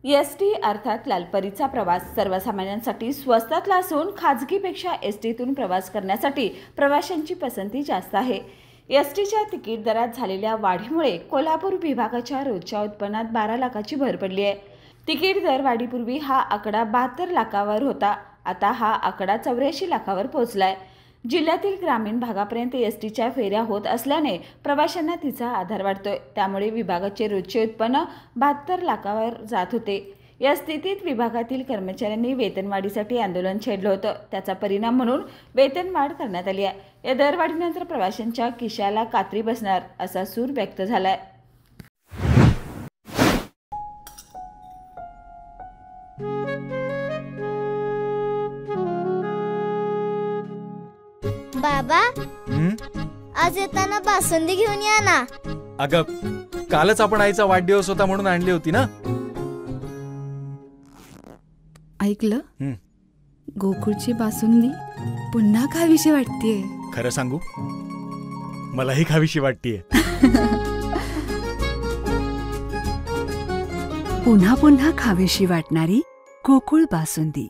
ST अर्थात लालपरीचा प्रवास सर्वसामान्यांसाठी स्वस्तातला असून खाजगीपेक्षा एसटीतून प्रवास करण्यासाठी प्रवाशांची पसंती जास्त आहे। एसटीच्या तिकीट दरात झालेल्या वाढीमुळे कोल्हापूर विभागाच्या रोजच्या उत्पन्नात 12 लाखाची भर पडली आहे। तिकीट दर वाढीपूर्वी हा आकडा 72 लाखावर होता, आता हा आकडा 84 लाखावर पोहोचलाय। जिल्ह्यातील ग्रामीण भागापर्यंत एसटीच्या फेऱ्या होत असल्याने प्रवाशांना तिचा आधार वाटतोय, त्यामुळे विभागाचे रोजचे उत्पन्न 72 लाखावर जात होते। या स्थितीत विभागातील कर्मचाऱ्यांनी वेतनवाढीसाठी आंदोलन छेडलं होतं, त्याचा परिणाम म्हणून वेतनवाढ करण्यात आली आहे। या दरवाढीनंतर प्रवाशांच्या खिशाला कात्री बसणार असा सूर व्यक्त झालाय। बाबा, आज येताना बासुंदी घेऊन या ना। अगं, कालच आपण आईचा वाढदिवस होता म्हणून आणली होती ना। ऐकलं, गोकुळची बासुंदी पुन्हा खावीशी वाटतेय। खरं सांगू, मलाही खावीशी वाटतेय। पुन्हा पुन्हा खावीशी वाटणारी गोकुळ बासुंदी।